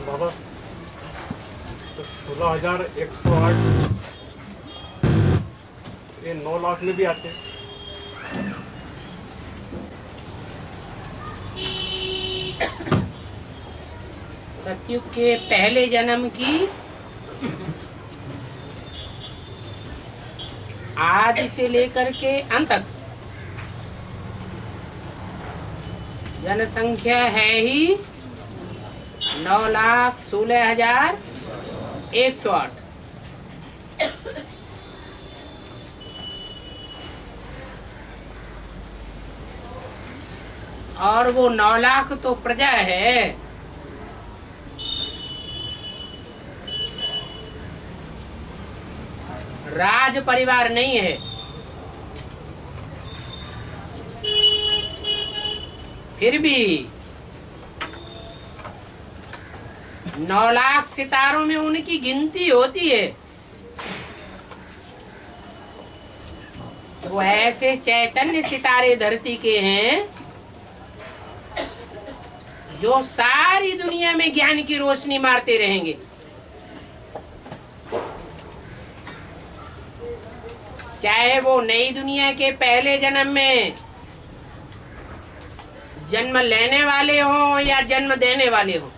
बाबा 16,108 ये 9 लाख में भी आते हैं। सतयुग के पहले जन्म की आदि से लेकर के अंत तक जनसंख्या है ही 9,16,108। और वो 9 लाख तो प्रजा है, राज परिवार नहीं है। फिर भी 9 लाख सितारों में उनकी गिनती होती है। वो ऐसे चैतन्य सितारे धरती के हैं जो सारी दुनिया में ज्ञान की रोशनी मारते रहेंगे। चाहे वो नई दुनिया के पहले जन्म में जन्म लेने वाले हों या जन्म देने वाले हों,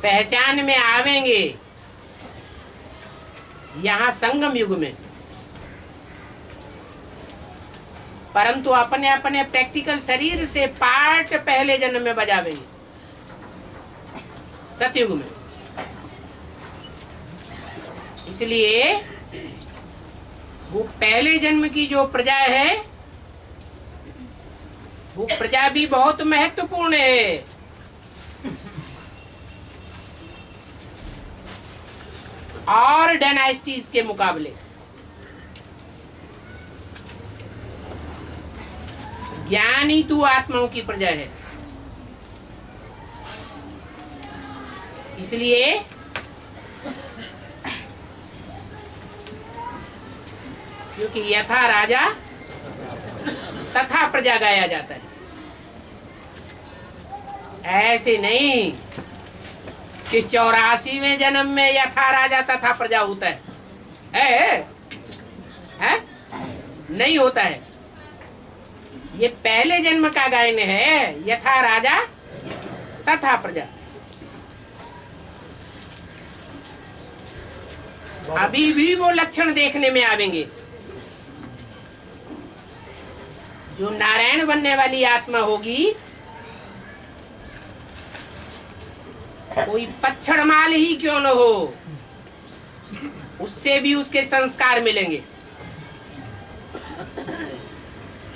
पहचान में आवेंगे यहाँ संगम युग में। परंतु अपने अपने प्रैक्टिकल शरीर से पार्ट पहले जन्म में बजावेंगे सतयुग में। इसलिए वो पहले जन्म की जो प्रजा है वो प्रजा भी बहुत महत्वपूर्ण है। और डायनास्टीज के मुकाबले ज्ञान ही तू आत्माओं की प्रजा है। इसलिए क्योंकि यथा राजा तथा प्रजा गाया जाता है। ऐसे नहीं कि 84वें जन्म में यथा राजा तथा प्रजा होता है? नहीं होता है। ये पहले जन्म का गायन है, यथा राजा तथा प्रजा। अभी भी वो लक्षण देखने में आवेंगे। जो नारायण बनने वाली आत्मा होगी, कोई पच्छड़ माल ही क्यों न हो, उससे भी उसके संस्कार मिलेंगे।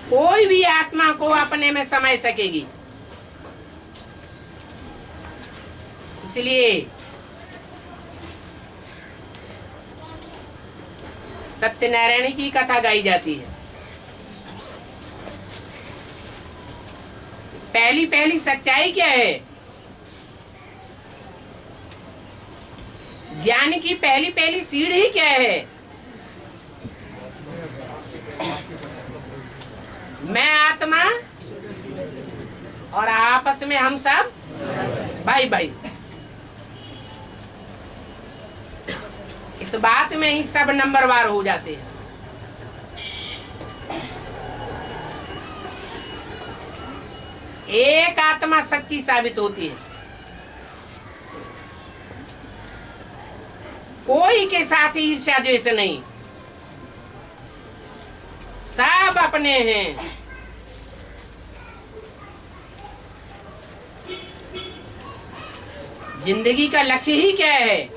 कोई भी आत्मा को अपने में समाय सकेगी। इसलिए सत्यनारायण की कथा गाई जाती है। पहली पहली सच्चाई क्या है? ज्ञान की पहली पहली सीढ़ी क्या है? मैं आत्मा और आपस में हम सब भाई भाई। इस बात में ही सब नंबरवार हो जाते हैं। एक आत्मा सच्ची साबित होती है। कोई के साथ ईर्ष्या द्वेष नहीं, सब अपने हैं। जिंदगी का लक्ष्य ही क्या है?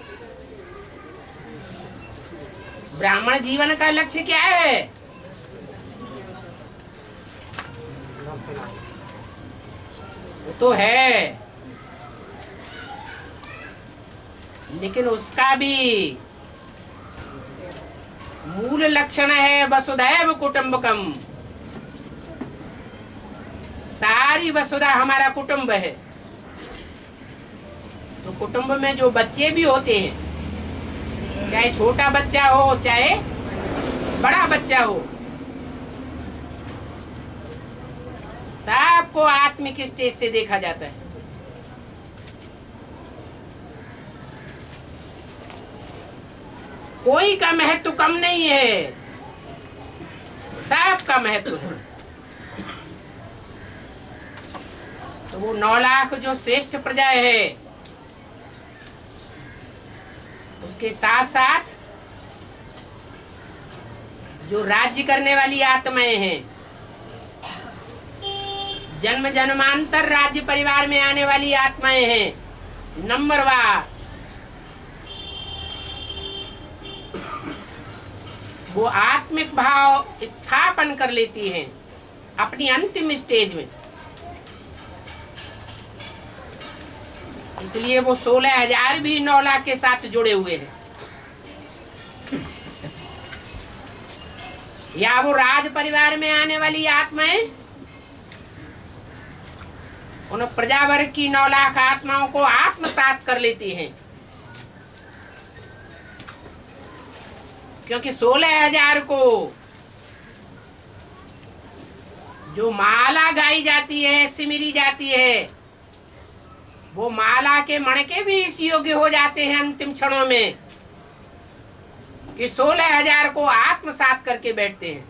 ब्राह्मण जीवन का लक्ष्य क्या है? वो तो है, लेकिन उसका भी मूल लक्षण है वसुधैव कुटुंबकम। सारी वसुधा हमारा कुटुंब है। तो कुटुंब में जो बच्चे भी होते हैं, चाहे छोटा बच्चा हो चाहे बड़ा बच्चा हो, सबको आत्मिक स्टेज से देखा जाता है। कोई का महत्व कम नहीं है, सबका महत्व है। तो वो 9 लाख जो श्रेष्ठ प्रजा है, उसके साथ साथ जो राज्य करने वाली आत्माएं हैं, जन्म जन्मांतर राज्य परिवार में आने वाली आत्माएं हैं, नंबरवार वो आत्मिक भाव स्थापन कर लेती हैं अपनी अंतिम स्टेज में। इसलिए वो 16,000 भी 9 लाख के साथ जुड़े हुए हैं। या वो राज परिवार में आने वाली आत्माएं उन प्रजावर्ग की 9 लाख आत्माओं को आत्मसात कर लेती हैं, क्योंकि 16,000 को जो माला गाई जाती है, सिमरी जाती है, वो माला के मणके भी इस योग्य हो जाते हैं अंतिम क्षणों में कि 16,000 को आत्मसात करके बैठते हैं।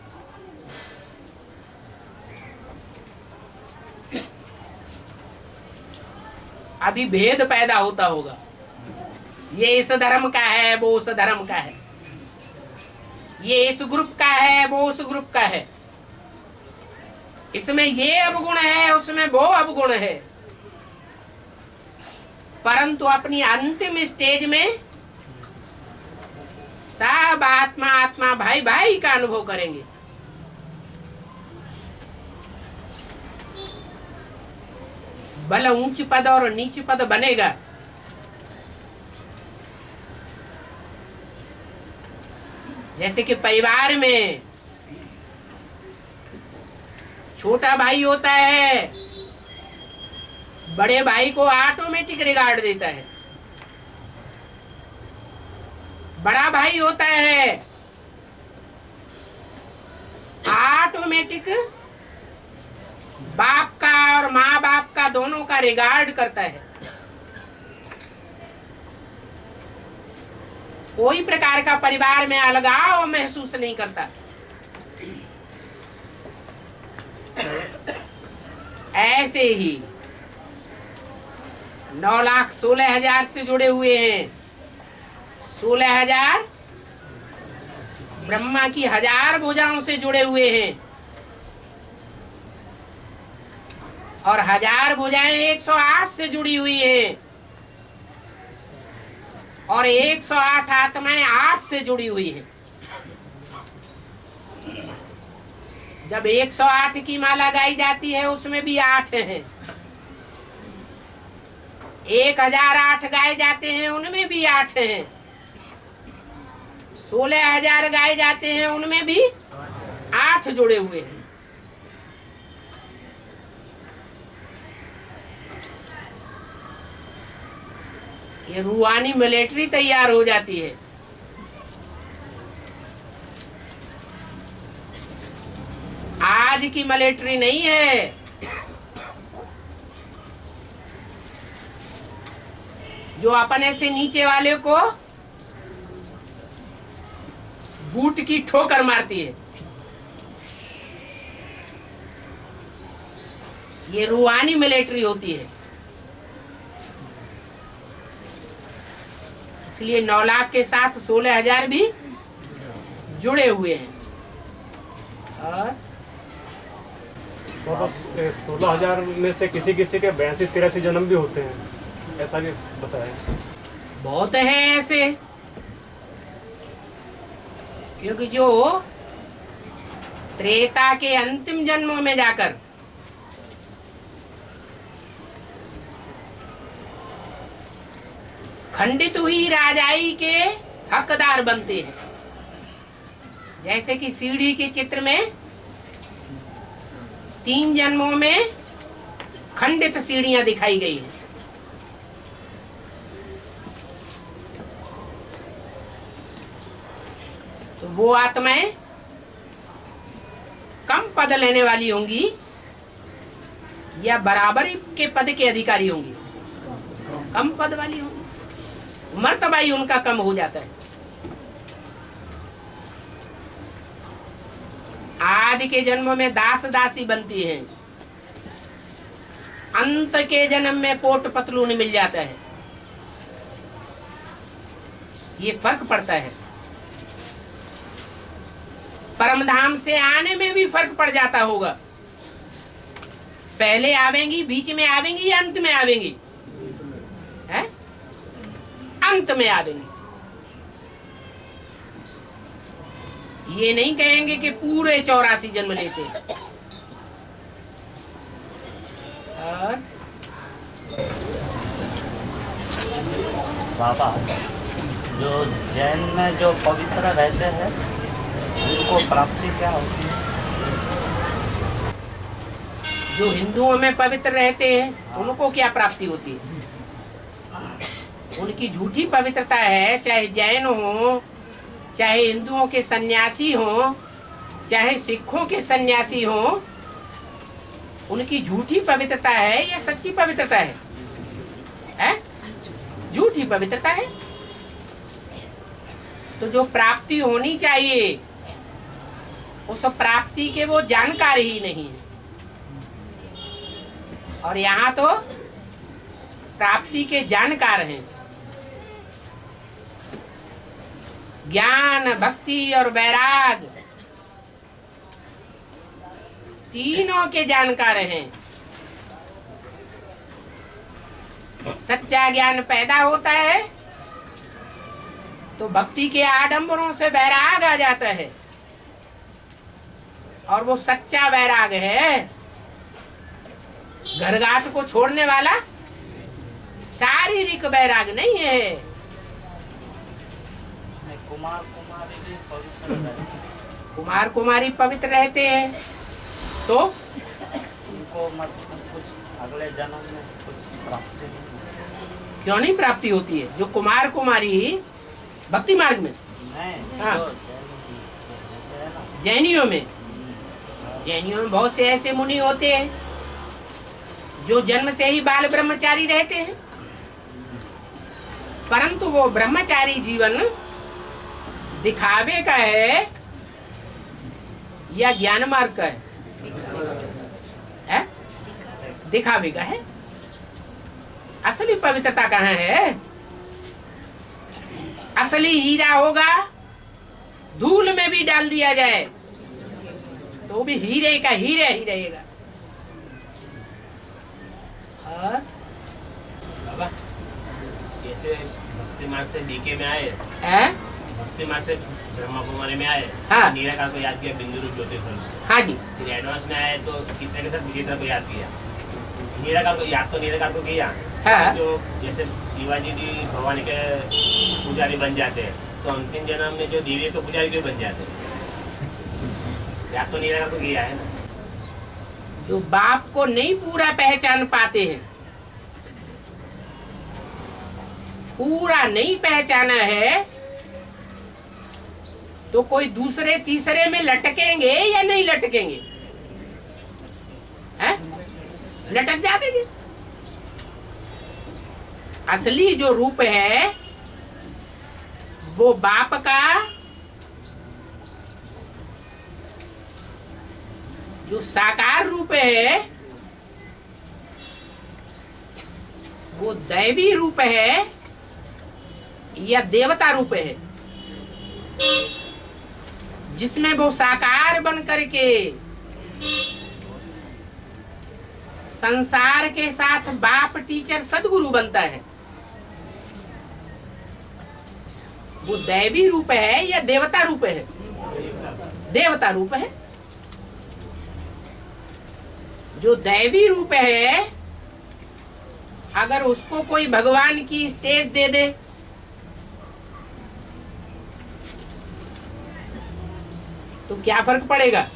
अभी भेद पैदा होता होगा, ये इस धर्म का है, वो उस धर्म का है, ये इस ग्रुप का है, वो उस ग्रुप का है, इसमें ये अवगुण है, उसमें वो अवगुण है। परंतु अपनी अंतिम स्टेज में सब आत्मा आत्मा भाई भाई का अनुभव करेंगे। भले ऊंच पद और नीच पद बनेगा, जैसे कि परिवार में छोटा भाई होता है, बड़े भाई को ऑटोमेटिक रिगार्ड देता है। बड़ा भाई होता है, ऑटोमेटिक बाप का और माँ बाप का दोनों का रिगार्ड करता है। कोई प्रकार का परिवार में अलगाव महसूस नहीं करता। ऐसे ही 9,16,000 से जुड़े हुए हैं। 16,000 ब्रह्मा की 1000 भुजाओं से जुड़े हुए हैं और 1000 भुजाएं 108 से जुड़ी हुई हैं और 108 आत्माएं 8 से जुड़ी हुई हैं। जब 108 की माला गाई जाती है उसमें भी 8 हैं, 1008 गाए जाते हैं उनमें भी 8 हैं, 16,000 गाए जाते हैं उनमें भी 8 जुड़े हुए हैं। ये रूहानी मिलिट्री तैयार हो जाती है। आज की मिलिट्री नहीं है, जो अपने से नीचे वाले को बूट की ठोकर मारती है। ये रूहानी मिलिट्री होती है। इसलिए 9 लाख के साथ 16,000 भी जुड़े हुए हैं। और 16,000 में से किसी किसी के 82-83 जन्म भी होते हैं, ऐसा भी बताया। बहुत है ऐसे, क्योंकि जो त्रेता के अंतिम जन्मों में जाकर खंडित हुई राजाई के हकदार बनते हैं। जैसे कि सीढ़ी के चित्र में 3 जन्मों में खंडित सीढ़ियां दिखाई गई है। तो वो आत्माएं कम पद लेने वाली होंगी या बराबरी के पद के अधिकारी होंगी, कम पद वाली होंगी, मर्तबा ही उनका कम हो जाता है। आदि के जन्म में दास दासी बनती हैं, अंत के जन्म में कोट पतलून मिल जाता है। ये फर्क पड़ता है। परमधाम से आने में भी फर्क पड़ जाता होगा। पहले आवेंगी, बीच में आवेंगी या अंत में आवेंगी? है? अंत में आवेंगी। ये नहीं कहेंगे कि पूरे 84 जन्म लेते हैं। और बाबा, जो जैन में जो पवित्र रहते हैं उनको प्राप्ति क्या होती है? जो हिंदुओं में पवित्र रहते हैं उनको क्या प्राप्ति होती है? उनकी झूठी पवित्रता है, चाहे जैन हो, चाहे हिंदुओं के सन्यासी हो, चाहे सिखों के सन्यासी हो, उनकी झूठी पवित्रता है या सच्ची पवित्रता है? है? झूठी पवित्रता है। तो जो प्राप्ति होनी चाहिए उस प्राप्ति के वो जानकार ही नहीं है। और यहाँ तो प्राप्ति के जानकार हैं। ज्ञान, भक्ति और वैराग तीनों के जानकार हैं। सच्चा ज्ञान पैदा होता है तो भक्ति के आडंबरों से वैराग आ जाता है। और वो सच्चा वैराग है, घरघाट को छोड़ने वाला शारीरिक वैराग नहीं है। कुमार कुमारी भी पवित्र रहते हैं। कुमार कुमारी पवित्र रहते हैं तो उनको मतलब कुछ अगले जन्म में कुछ प्राप्ति नहीं? क्यों नहीं प्राप्ति होती है? जो कुमार कुमारी भक्ति मार्ग में नहीं, हाँ। जो जैनियों में, जैनियों में बहुत से ऐसे मुनि होते हैं जो जन्म से ही बाल ब्रह्मचारी रहते हैं, परंतु वो ब्रह्मचारी जीवन दिखावे का है या ज्ञान मार्ग का है? दिखावे का है। असली पवित्रता कहाँ है? असली हीरा होगा, धूल में भी डाल दिया जाए तो भी हीरे का हीरे ही रहेगा। और बाबा, जैसे भक्ति मार्ग से डीके में आए, है? भक्ति मार्ग से ब्रह्मा कुमारी में आए, हाँ। नीराकार को याद किया बिंदु रूप ज्योतिष से। हाँ जी। फिर एडवांस में आए तो कितने के साथ विजेता को याद किया। नीराकार को याद तो नीराकार को किया। हाँ। जो जैसे शिवाजी जी भवानी के पुजारी बन जाते हैं तो अंतिम जन्म में जो देवी के पुजारी भी बन जाते हैं। याद तो नीराकार को किया है ना। जो बाप को नहीं पूरा पहचान पाते हैं, पूरा नहीं पहचाना है तो कोई दूसरे तीसरे में लटकेंगे या नहीं लटकेंगे? हैं? लटक जाएंगे। असली जो रूप है वो बाप का जो साकार रूप है वो दैवी रूप है या देवता रूप है, जिसमें वो साकार बन करके संसार के साथ बाप, टीचर, सदगुरु बनता है। वो दैवी रूप है या देवता रूप है? देवता रूप है। जो दैवी रूप है अगर उसको कोई भगवान की स्टेज दे दे तो क्या फर्क पड़ेगा?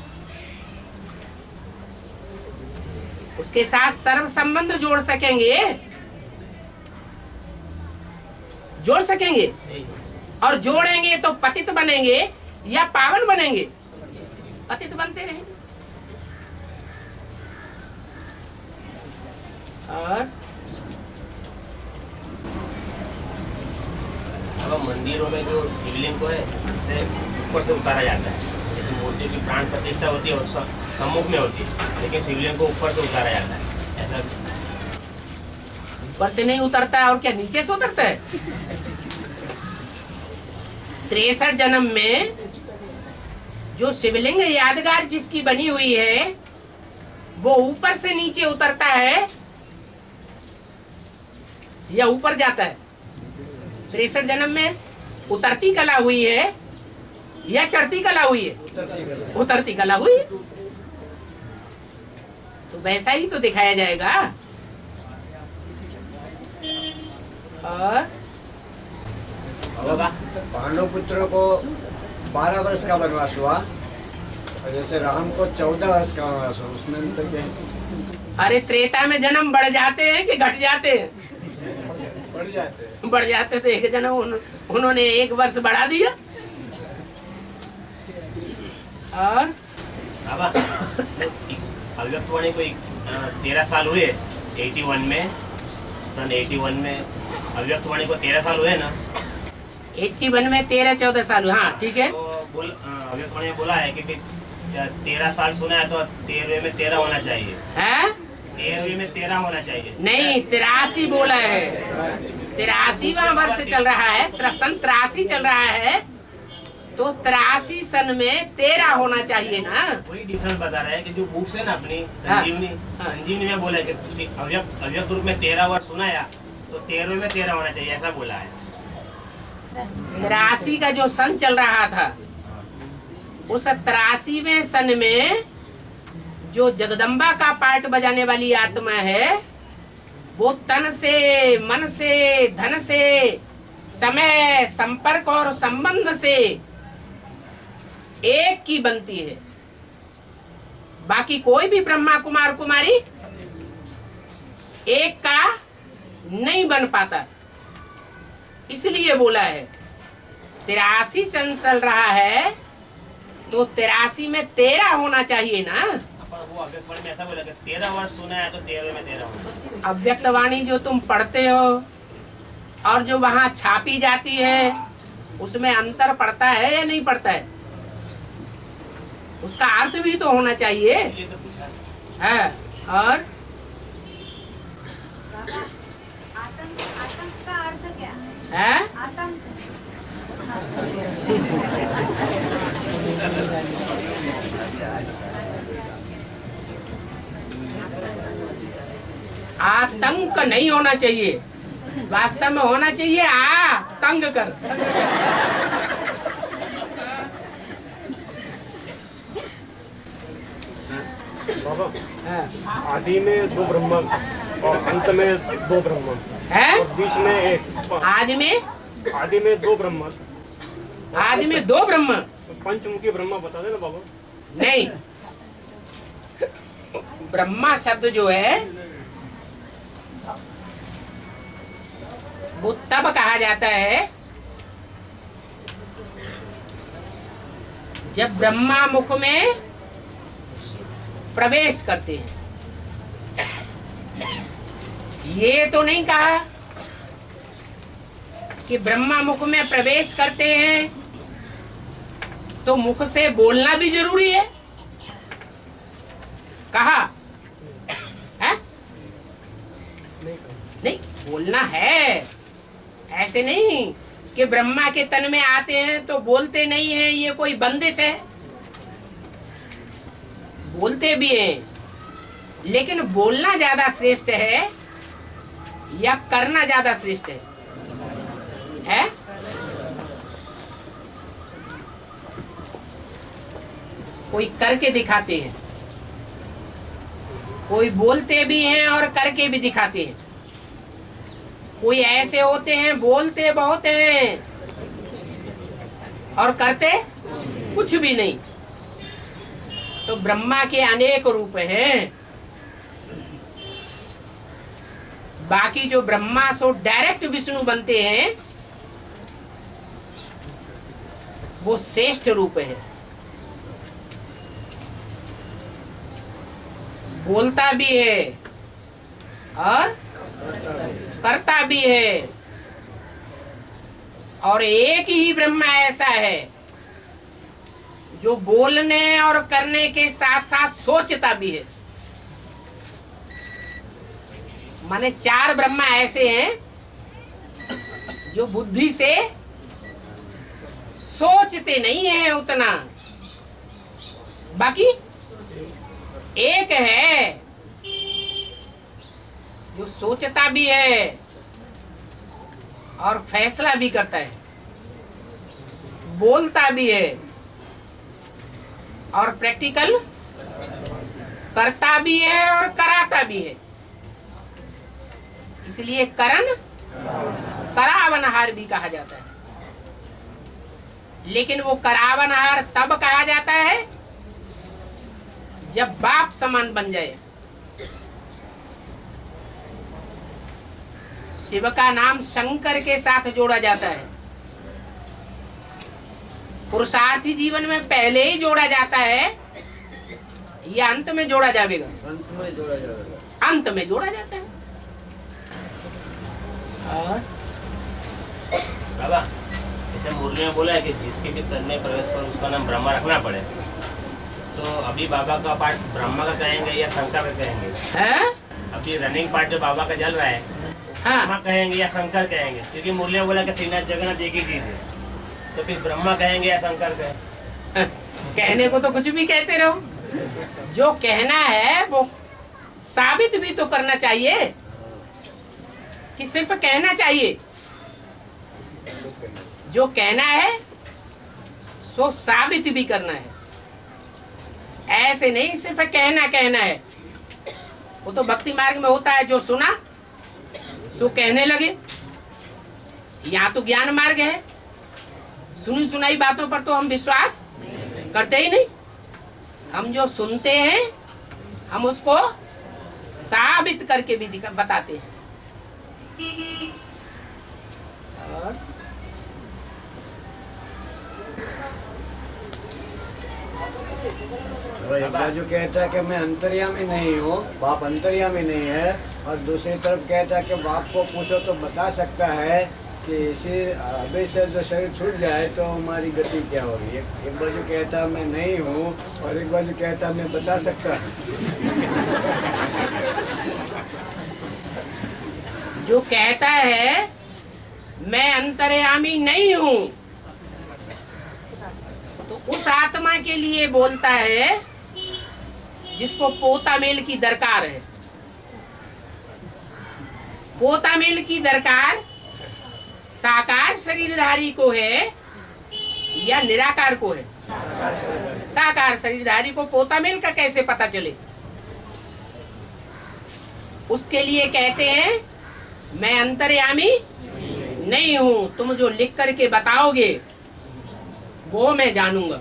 उसके साथ सर्व संबंध जोड़ सकेंगे? जोड़ सकेंगे? और जोड़ेंगे तो पतित बनेंगे या पावन बनेंगे? पतित बनते रहेंगे। और अब मंदिरों में जो शिवलिंग को है इसे ऊपर से उतारा जाता है, जैसे मूर्ति की प्राण प्रतिष्ठा होती है और सम्मुख में होती है, लेकिन शिवलिंग को ऊपर से उतारा जाता है। ऐसा ऊपर से नहीं उतरता है और क्या नीचे से उतरता है? 63 जन्म में जो शिवलिंग यादगार जिसकी बनी हुई है वो ऊपर से नीचे उतरता है या ऊपर जाता है? 63 जन्म में उतरती कला हुई है या चढ़ती कला हुई है? उतरती कला हुई है। तो वैसा ही तो दिखाया जाएगा। और पांडव पुत्र को 12 वर्ष का वनवास हुआ और जैसे राम को 14 वर्ष का वनवास हुआ, उसमें अंतर क्या है? अरे त्रेता में जन्म बढ़ जाते हैं कि घट जाते हैं? बढ़ जाते तो एक जन्म उन्होंने 1 वर्ष बढ़ा दिया। और अव्यक्तवाणी को 13 साल हुए 81 में, सन 81 में अव्यक्तवाणी को 13 साल हुए ना। 81 में 13-14 साल। हाँ ठीक है। तो अव्यक्तवाणी में बोला है कि 13 साल सुना है तो 13वें में 13 होना चाहिए। है 13वें में 13 होना चाहिए। नहीं, 83 बोला है। 83वां वर्ष चल रहा है, सन 83 चल रहा है, तो 83 सन में 13 होना चाहिए ना। वही डिफरेंस बता रहा है कि जो बुक्स है ना अपनी संजीवनी में बोला है कि अव्यक्त रूप में 13 वर्ष सुनाया तो 13वें में 13 होना चाहिए, ऐसा बोला है। 83 का जो सन चल रहा था उस 83वें सन में जो जगदम्बा का पार्ट बजाने वाली आत्मा है वो तन से, मन से, धन से, समय, संपर्क और संबंध से एक की बनती है। बाकी कोई भी ब्रह्मा कुमार कुमारी एक का नहीं बन पाता। इसलिए बोला है 83 सन चल रहा है तो 83 में 13 होना चाहिए ना। वो अव्यक्तवाणी में ऐसा बोला कि 13 वर्ष सुना है तो 13वें में 13 होना। अव्यक्तवाणी जो तुम पढ़ते हो और जो वहां छापी जाती है उसमें अंतर पड़ता है या नहीं पड़ता है? उसका अर्थ भी तो होना चाहिए। ये तो पूछा है। और आतंक का अर्थ क्या है? आतंक? आतंक नहीं होना चाहिए, वास्तव में होना चाहिए तंग कर। बाबा, है? आदि में 2 ब्रह्म और अंत में 2 ब्रह्म है? और बीच में 1। आदि में 2 ब्रह्म, आदि में 2 ब्रह्म। पंचमुखी ब्रह्मा बता देना बाबा। नहीं, ब्रह्मा शब्द जो है वो तब कहा जाता है जब ब्रह्मा मुख में प्रवेश करते हैं। ये तो नहीं कहा कि ब्रह्मा मुख में प्रवेश करते हैं तो मुख से बोलना भी जरूरी है। कहा है? नहीं, बोलना है। ऐसे नहीं कि ब्रह्मा के तन में आते हैं तो बोलते नहीं हैं, ये कोई बंदिश है। बोलते भी हैं, लेकिन बोलना ज्यादा श्रेष्ठ है या करना ज्यादा श्रेष्ठ है? कोई करके दिखाते हैं, कोई बोलते भी हैं और करके भी दिखाते हैं। कोई ऐसे होते हैं बोलते बहुत हैं और करते कुछ भी नहीं। तो ब्रह्मा के अनेक रूप हैं। बाकी जो ब्रह्मा सो डायरेक्ट विष्णु बनते हैं वो श्रेष्ठ रूप है। बोलता भी है, और कर्ता भी है, और एक ही ब्रह्म ऐसा है जो बोलने और करने के साथ साथ सोचता भी है। माने 4 ब्रह्मा ऐसे हैं जो बुद्धि से सोचते नहीं है उतना, बाकी एक है जो सोचता भी है और फैसला भी करता है, बोलता भी है और प्रैक्टिकल करता भी है और कराता भी है। इसलिए करण करावनहार भी कहा जाता है। लेकिन वो करावनहार तब कहा जाता है जब बाप समान बन जाए। शिव का नाम शंकर के साथ जोड़ा जाता है। पुरुषार्थी जीवन में पहले ही जोड़ा जाता है या अंत में जोड़ा जाएगा? अंत में जोड़ा जाएगा। अंत में जोड़ा जाता है। और बाबा जैसे मुरली में बोला है कि जिसके भी तन में प्रवेश कर उसका नाम ब्रह्मा रखना पड़े, तो अभी बाबा का पार्ट ब्रह्मा का कहेंगे या शंकर का कहेंगे? है? अभी रनिंग पार्ट जो बाबा का चल रहा है, हाँ, ब्रह्मा कहेंगे या शंकर कहेंगे? क्योंकि मुरली में बोला कि श्रीनाथ जगन्नाथ एक ही चीज है, तो फिर ब्रह्मा कहेंगे या शंकर कहेंगे? कहने को तो कुछ भी कहते रहो, जो कहना है वो साबित भी तो करना चाहिए कि सिर्फ कहना चाहिए। जो कहना है सो साबित भी करना है। ऐसे नहीं सिर्फ कहना है। वो तो भक्ति मार्ग में होता है, जो सुना सो कहने लगे। यहाँ तो ज्ञान मार्ग है, सुनी सुनाई बातों पर तो हम विश्वास करते ही नहीं। हम जो सुनते हैं हम उसको साबित करके भी बताते हैं। और एक बाजू कहता है कि मैं अंतर्यामी नहीं हूँ, बाप अंतर्यामी नहीं है, और दूसरी तरफ कहता है कि बाप को पूछो तो बता सकता है कि इसी अभी से जो शरीर छूट जाए तो हमारी गति क्या होगी। एक बाजू कहता है मैं नहीं हूँ और एक बाजू कहता है मैं बता सकता हूँ। जो कहता है मैं अंतर्यामी नहीं हूँ, तो उस आत्मा के लिए बोलता है जिसको पोता मेल की दरकार है। पोता मेल की दरकार साकार शरीरधारी को है या निराकार को है? साकार शरीरधारी को पोता मेल का कैसे पता चले? उसके लिए कहते हैं मैं अंतर्यामी नहीं हूं, तुम जो लिख करके बताओगे वो मैं जानूंगा,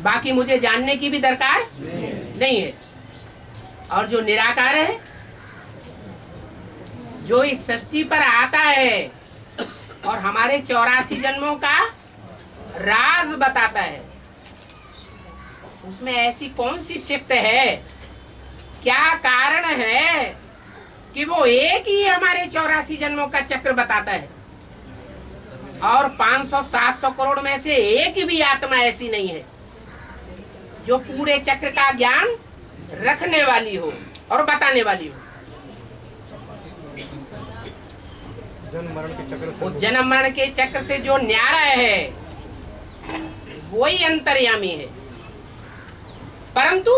बाकी मुझे जानने की भी दरकार नहीं है। और जो निराकार है, जो इस सृष्टि पर आता है और हमारे 84 जन्मों का राज बताता है, उसमें ऐसी कौन सी शिफ्ट है, क्या कारण है कि वो एक ही हमारे 84 जन्मों का चक्र बताता है और 500-700 करोड़ में से एक भी आत्मा ऐसी नहीं है जो पूरे चक्र का ज्ञान रखने वाली हो और बताने वाली हो। जन्म मरण के चक्र से वो जन्म मरण के चक्र से जो न्यारा है वही अंतर्यामी है, परंतु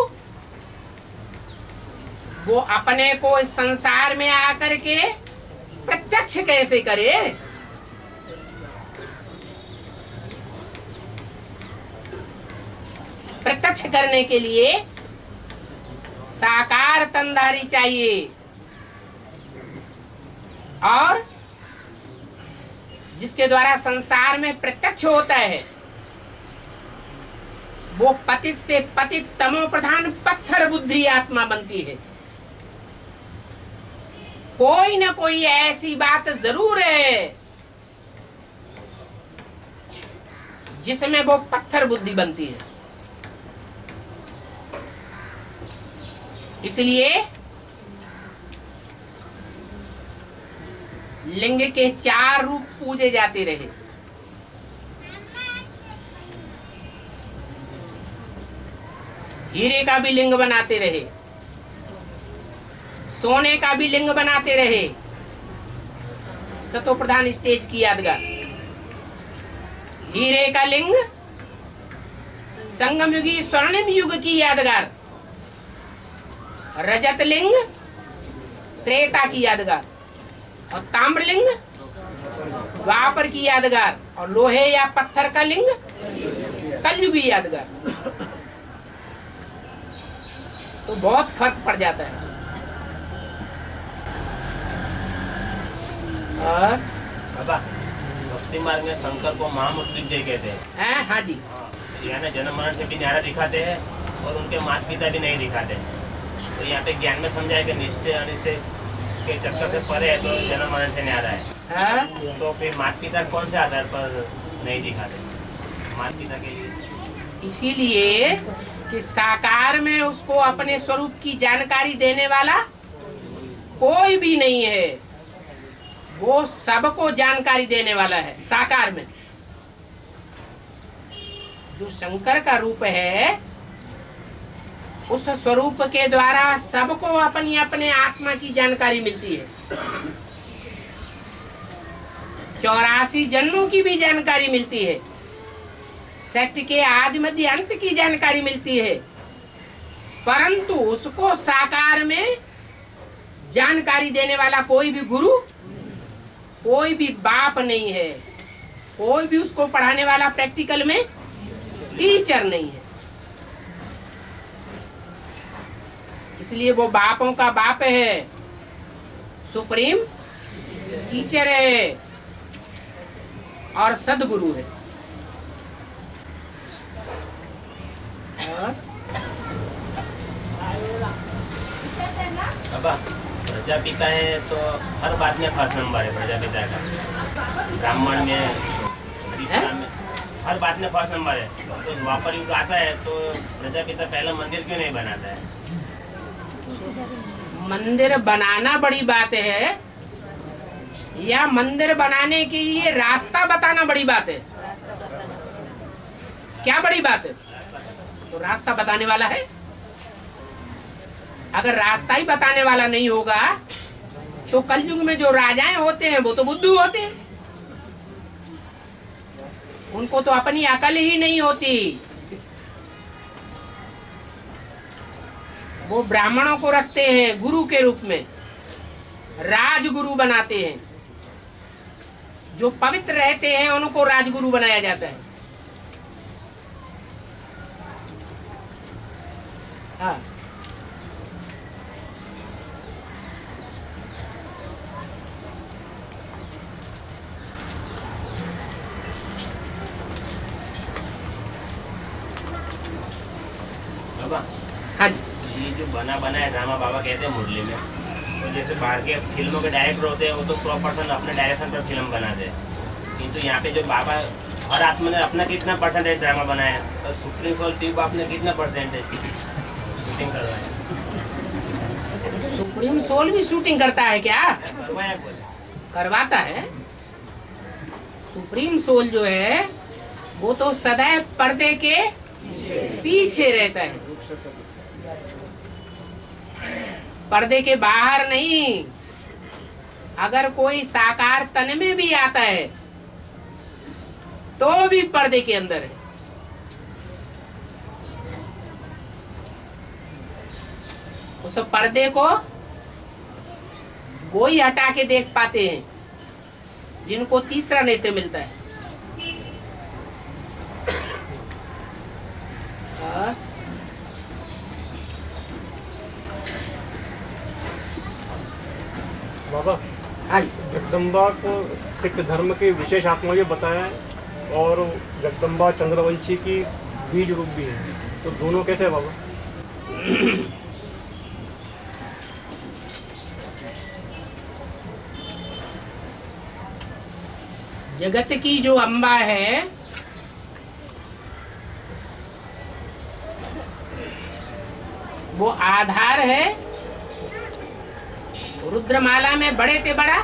वो अपने को इस संसार में आकर के प्रत्यक्ष कैसे करे? प्रत्यक्ष करने के लिए साकार तनधारी चाहिए, और जिसके द्वारा संसार में प्रत्यक्ष होता है वो पतित से पतित तमो प्रधान पत्थर बुद्धि आत्मा बनती है। कोई न कोई ऐसी बात जरूर है जिसमें वो पत्थर बुद्धि बनती है। इसलिए लिंग के 4 रूप पूजे जाते रहे। हीरे का भी लिंग बनाते रहे, सोने का भी लिंग बनाते रहे। सतो प्रधान स्टेज की यादगार, हीरे का लिंग, संगम युगी स्वर्णिम युग की यादगार, रजत लिंग त्रेता की यादगार, और ताम्रलिंग द्वापर की यादगार, और लोहे या पत्थर का लिंग कलयुगी यादगार। तो बहुत फर्क पड़ जाता है। और बाबा, भक्ति मार्ग में शंकर को महामृत्युंजय कहते हैं। हाँ जी, यानी जन्म मरण से भी न्यारा दिखाते हैं और उनके माता पिता भी नहीं दिखाते। तो यहाँ पे ज्ञान में समझाया कि निश्चय अनिश्चय के चक्कर से परे है, तो जन्म मरण से न्यारा है। हाँ? तो फिर माता पिता कौन से आधार पर नहीं दिखाते माता पिता के लिए? इसीलिए कि साकार में उसको अपने स्वरूप की जानकारी देने वाला कोई भी नहीं है, वो सबको जानकारी देने वाला है। साकार में जो शंकर का रूप है, उस स्वरूप के द्वारा सबको अपनी अपने आत्मा की जानकारी मिलती है। 84 जन्मों की भी जानकारी मिलती है, सृष्टि के आदि मध्य अंत की जानकारी मिलती है। परंतु उसको साकार में जानकारी देने वाला कोई भी गुरु, कोई भी बाप नहीं है, कोई भी उसको पढ़ाने वाला प्रैक्टिकल में टीचर नहीं है। इसलिए वो बापों का बाप है, सुप्रीम टीचर है और सदगुरु है। बाबा, प्रजापिता है तो हर बात में फर्स्ट नंबर है प्रजापिता का। ब्राह्मण में, इस्लाम में हर बात में फर्स्ट नंबर है। तो द्वापर युग आता है तो प्रजापिता पहला मंदिर क्यों नहीं बनाता है? मंदिर बनाना बड़ी बात है या मंदिर बनाने के लिए रास्ता बताना बड़ी बात है? क्या बड़ी बात है? तो रास्ता बताने वाला है। अगर रास्ता ही बताने वाला नहीं होगा तो कलयुग में जो राजाएं होते हैं वो तो बुद्धू होते हैं, उनको तो अपनी अकल ही नहीं होती। वो ब्राह्मणों को रखते हैं गुरु के रूप में, राजगुरु बनाते हैं। जो पवित्र रहते हैं उनको राजगुरु बनाया जाता है। हाँ। बाबा, हाँ, ये जो बना बनाया ड्रामा बाबा कहते हैं मुरली में, तो जैसे बाहर के फिल्मों के डायरेक्टर होते हैं वो तो 100% अपने डायरेक्शन पर फिल्म बनाते हैं, किंतु यहाँ पे जो बाबा हर आत्मा ने अपना कितना परसेंटेज ड्रामा बनाया, तो सुप्रीम सोल शिव बाप ने कितना परसेंटेज शूटिंग करवाया? सुप्रीम सोल भी शूटिंग करता है क्या? करवाया बोले? करवाता है। सुप्रीम सोल जो है वो तो सदैव पर्दे के पीछे रहता है, पर्दे के बाहर नहीं। अगर कोई साकार तन में भी आता है तो भी पर्दे के अंदर है। उस पर्दे को वही हटा के देख पाते हैं जिनको तीसरा नेत्र मिलता है। बाबा, हाँ, जगदम्बा को सिख धर्म के विशेष आत्मा भी बताया है और जगदम्बा चंद्रवंशी की बीज रूप भी है, तो दोनों कैसे है बाबा? जगत की जो अम्बा है वो आधार है। रुद्रमाला में बड़े ते बड़ा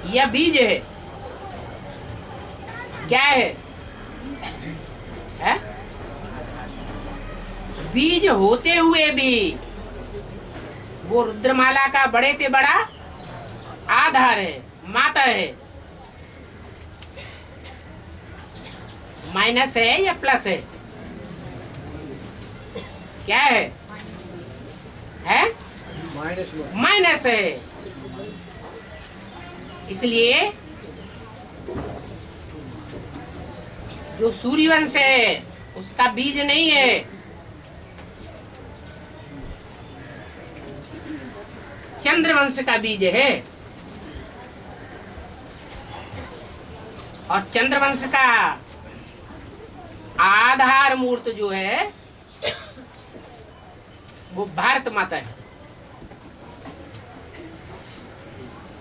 यह बीज है। क्या है? बीज होते हुए भी वो रुद्रमाला का बड़े से बड़ा आधार है, माता है। माइनस है या प्लस है? क्या है? माइनस है। इसलिए जो सूर्यवंश है उसका बीज नहीं है, चंद्रवंश का बीज है। और चंद्रवंश का आधार मूर्त जो है वो भारत माता है।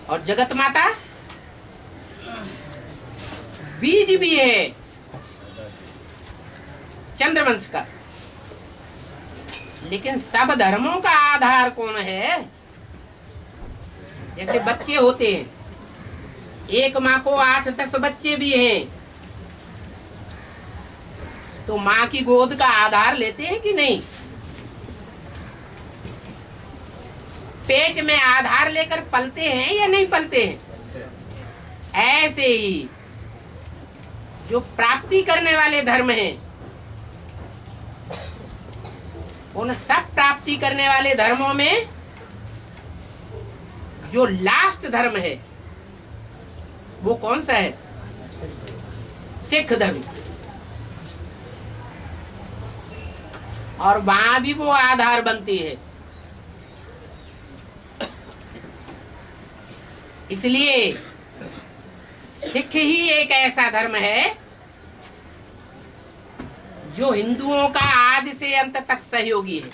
और जगत माता बीज भी है चंद्रवंश का। लेकिन सब धर्मों का आधार कौन है? जैसे बच्चे होते हैं, एक माँ को 8-10 बच्चे भी हैं, तो माँ की गोद का आधार लेते हैं कि नहीं? पेट में आधार लेकर पलते हैं या नहीं पलते हैं? ऐसे ही जो प्राप्ति करने वाले धर्म हैं, उन सब प्राप्ति करने वाले धर्मों में जो लास्ट धर्म है वो कौन सा है? सिख धर्म। और वहां भी वो आधार बनती है। इसलिए सिख ही एक ऐसा धर्म है जो हिंदुओं का आदि से अंत तक सहयोगी है,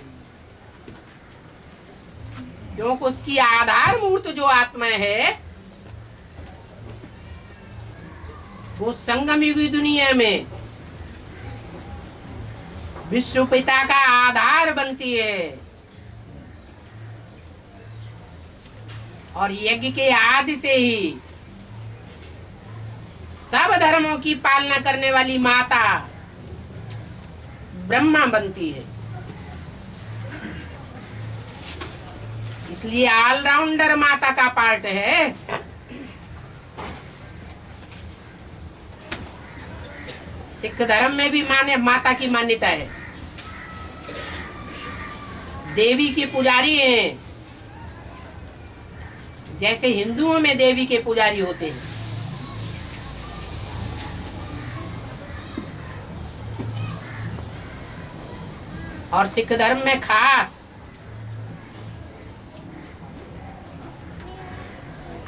क्योंकि उसकी आधार मूर्त जो आत्मा है वो संगम युगी दुनिया में विश्व पिता का आधार बनती है। और यज्ञ के आदि से ही सब धर्मों की पालना करने वाली माता ब्रह्मा बनती है। इसलिए ऑलराउंडर माता का पार्ट है। सिख धर्म में भी माता की मान्यता है। देवी के पुजारी हैं, जैसे हिंदुओं में देवी के पुजारी होते हैं। और सिख धर्म में खास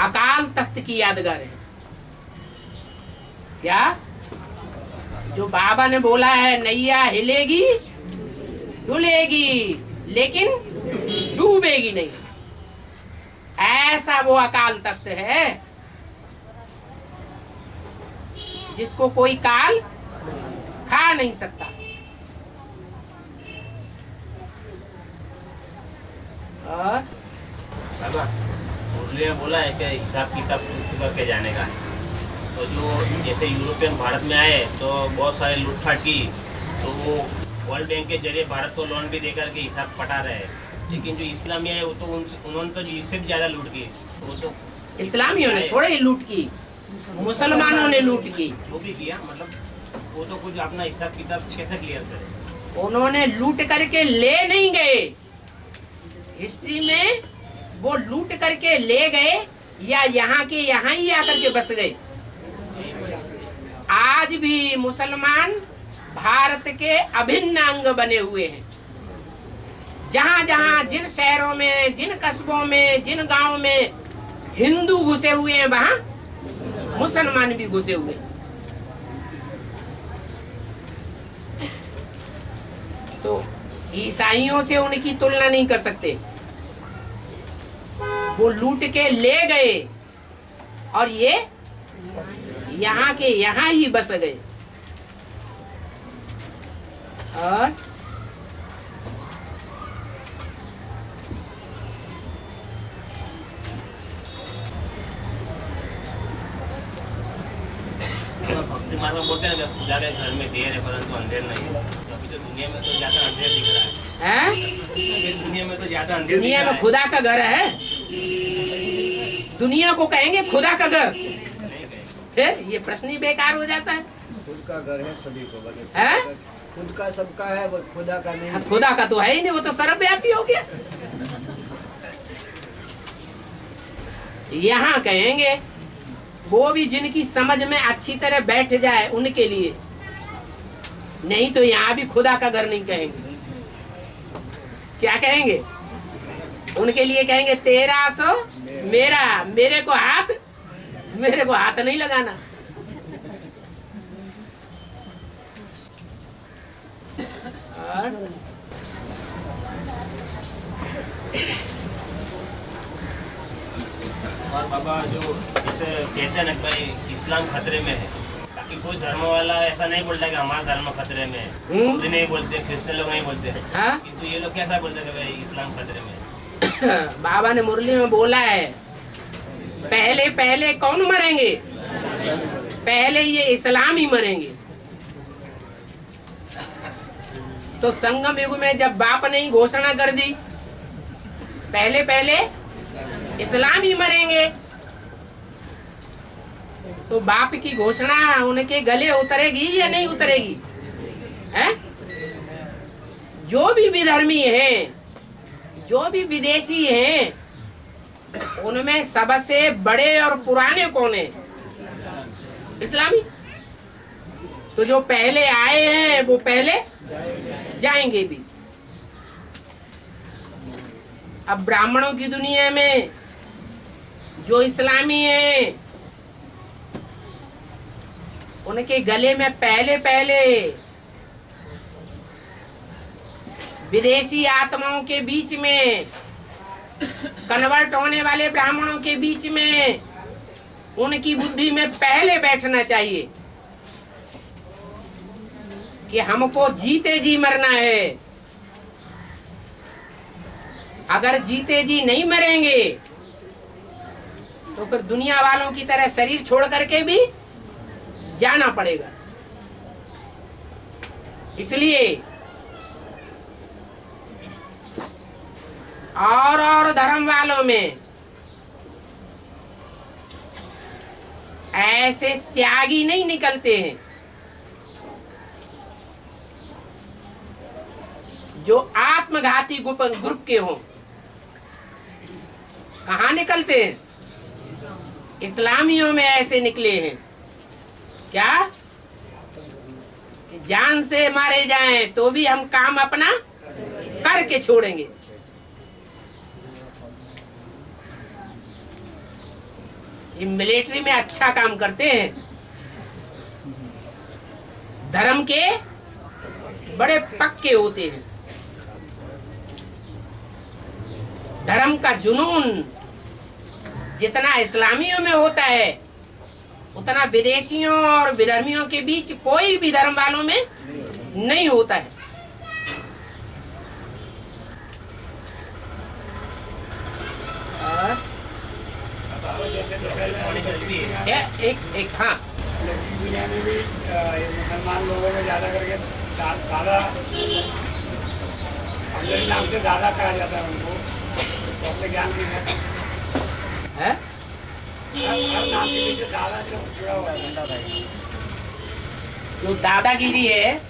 अकाल तख्त की यादगार है। क्या? जो बाबा ने बोला है, नैया हिलेगी डुलेगी लेकिन डूबेगी नहीं, ऐसा वो अकाल तख्त है जिसको कोई काल खा नहीं सकता। और बाबा मुरली में बोला है कि हिसाब किताब करके जाने का। तो जो जैसे यूरोपियन भारत में आए तो बहुत सारे लूटपाट की, तो वो वर्ल्ड बैंक के जरिए भारत को लोन भी देकर के हिसाब पटा रहे हैं। लेकिन जो इस्लामी है वो तो उन्होंने तो इससे भी ज्यादा लूट की। वो तो इस्लामियों ने थोड़े ही लूट की, मुसलमानों ने लूट की। वो भी किया, मतलब वो तो कुछ अपना हिसाब किताब अच्छे से क्लियर करे। उन्होंने लूट करके ले नहीं गए, हिस्ट्री में वो लूट करके ले गए या यहाँ के यहाँ ही आकर के बस गए। आज भी मुसलमान भारत के अभिन्न अंग बने हुए हैं। जहां जहां जिन शहरों में, जिन कस्बों में, जिन गांवों में हिंदू घुसे हुए हैं वहां मुसलमान भी घुसे हुए। तो ईसाइयों से उनकी तुलना नहीं कर सकते। वो लूट के ले गए और ये यहाँ के यहाँ ही बस गए। और भक्ति मार्ग में बोलते हैं ना, खुदा के घर में देर है परंतु अंधेर नहीं है। अभी तो दुनिया में तो ज्यादा अंधेर दिख रहा है। अभी दुनिया में तो ज्यादा अंधेर दुनिया दिख रहा में खुदा का घर है? दुनिया को कहेंगे खुदा का घर? फिर ये प्रश्न ही बेकार हो जाता है। खुद का घर है सभी को, हैं? खुद का सबका है, वो खुदा का नहीं। खुदा का तो है ही नहीं, वो तो सर्वव्यापी हो गया। यहाँ कहेंगे वो भी जिनकी समझ में अच्छी तरह बैठ जाए उनके लिए, नहीं तो यहाँ भी खुदा का घर नहीं कहेंगे। क्या कहेंगे? उनके लिए कहेंगे तेरा सो मेरा, मेरे को हाथ नहीं लगाना। और बाबा जो जैसे कहते हैं ना भाई इस्लाम खतरे में है, बाकी कोई धर्म वाला ऐसा नहीं बोलता कि हमारा धर्म खतरे में है। खुद नहीं बोलते, क्रिश्चियन लोग नहीं बोलते, हाँ? किंतु ये लोग कैसा बोलते हैं कि भाई इस्लाम खतरे में है? बाबा ने मुरली में बोला है, पहले पहले कौन मरेंगे? पहले ये इस्लाम ही मरेंगे। तो संगम युग में जब बाप ने घोषणा कर दी पहले पहले इस्लाम ही मरेंगे, तो बाप की घोषणा उनके गले उतरेगी या नहीं उतरेगी? हैं? जो भी विधर्मी हैं, जो भी विदेशी हैं, उनमें सबसे बड़े और पुराने कौन है? इस्लामी। तो जो पहले आए हैं वो पहले जाएंगे भी। अब ब्राह्मणों की दुनिया में जो इस्लामी हैं, उनके गले में पहले पहले विदेशी आत्माओं के बीच में, कन्वर्ट होने वाले ब्राह्मणों के बीच में, उनकी बुद्धि में पहले बैठना चाहिए कि हमको जीते जी मरना है। अगर जीते जी नहीं मरेंगे तो फिर दुनिया वालों की तरह शरीर छोड़ करके भी जाना पड़ेगा। इसलिए और धर्म वालों में ऐसे त्यागी नहीं निकलते हैं जो आत्मघाती ग्रुप के हों। कहाँ निकलते हैं? इस्लामियों में ऐसे निकले हैं। क्या? कि जान से मारे जाएं तो भी हम काम अपना करके छोड़ेंगे। ये मिलिट्री में अच्छा काम करते हैं, धर्म के बड़े पक्के होते हैं। धर्म का जुनून जितना इस्लामियों में होता है उतना विदेशियों और विधर्मियों के बीच कोई भी धर्म वालों में नहीं होता है। एक हाँ, दुनिया में भी मुसलमान लोगों में ज्यादा करके दादा अंग्रेजी नाम से दादा कहा जाता है उनको, तो अपने ज्ञान की है हर नाम के पीछे दादा से जुड़ा हुआ है। दादा जो दादागिरी है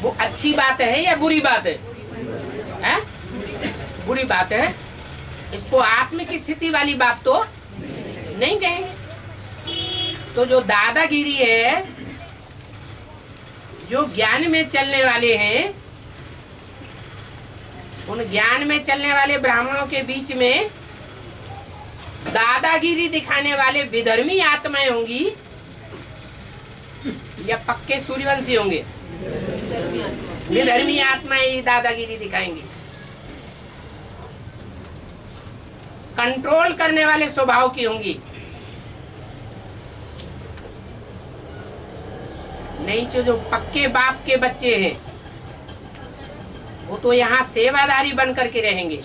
वो अच्छी बात है या बुरी बात है? हैं? बुरी बात है। इसको आत्मिक स्थिति वाली बात तो नहीं कहेंगे। तो जो दादागिरी है, जो ज्ञान में चलने वाले हैं, उन ज्ञान में चलने वाले ब्राह्मणों के बीच में दादागिरी दिखाने वाले विधर्मी आत्माएं होंगी या पक्के सूर्यवंशी होंगे? विधर्मी आत्माएं दादागिरी दिखाएंगी। कंट्रोल करने वाले स्वभाव की होंगी। नहीं तो जो पक्के बाप के बच्चे हैं वो तो यहाँ सेवादारी बन करके रहेंगे।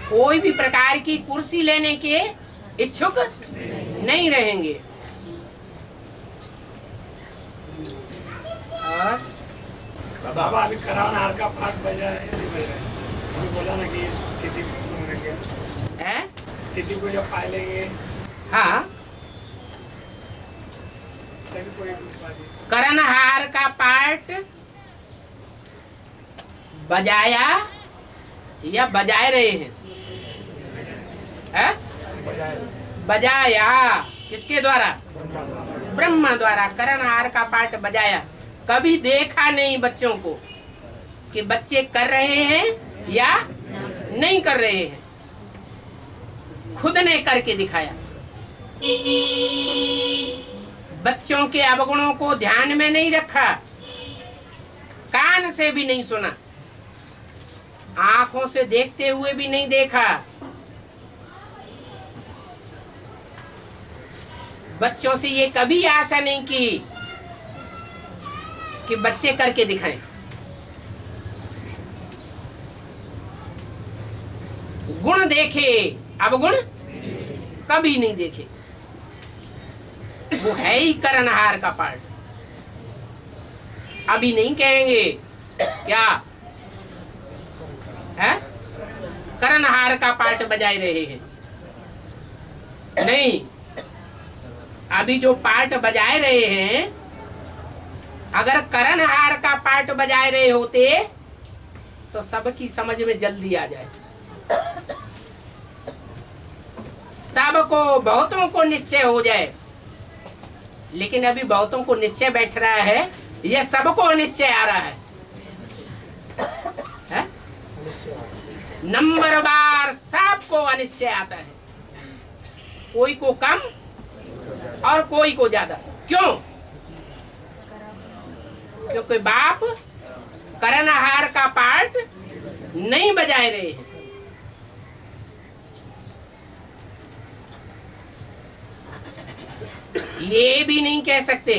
कोई भी प्रकार की कुर्सी लेने के इच्छुक नहीं रहेंगे। और बाबा अभी करावन हार का पाठ बजा है या नहीं बज रहा है? अभी बोला ना कि इस स्थिति को है? स्थिति को जब पा लेंगे हाँ, तभी कोई बात नहीं। करणहार का पाठ बजाया या बजाए रहे हैं? है? बजाया किसके द्वारा? ब्रह्मा द्वारा करणहार का पाठ बजाया। कभी देखा नहीं बच्चों को कि बच्चे कर रहे हैं या नहीं कर रहे हैं, खुद ने करके दिखाया। बच्चों के अवगुणों को ध्यान में नहीं रखा, कान से भी नहीं सुना, आंखों से देखते हुए भी नहीं देखा। बच्चों से ये कभी आशा नहीं की कि बच्चे करके दिखाएं। गुण देखे, अवगुण कभी नहीं देखे। वो है ही करणहार का पाठ। अभी नहीं कहेंगे क्या है? करणहार का पाठ बजाए रहे हैं, नहीं। अभी जो पाठ बजाए रहे हैं, अगर करणहार का पाठ बजाए रहे होते तो सबकी समझ में जल्दी आ जाए। सबको, बहुतों को निश्चय हो जाए। लेकिन अभी बहुतों को निश्चय बैठ रहा है, यह सबको निश्चय आ रहा है? नंबरवार सबको अनिश्चय आता है, कोई को कम और कोई को ज्यादा। क्यों? क्योंकि बाप करणहार का पाठ नहीं बजाए रहे हैं। ये भी नहीं कह सकते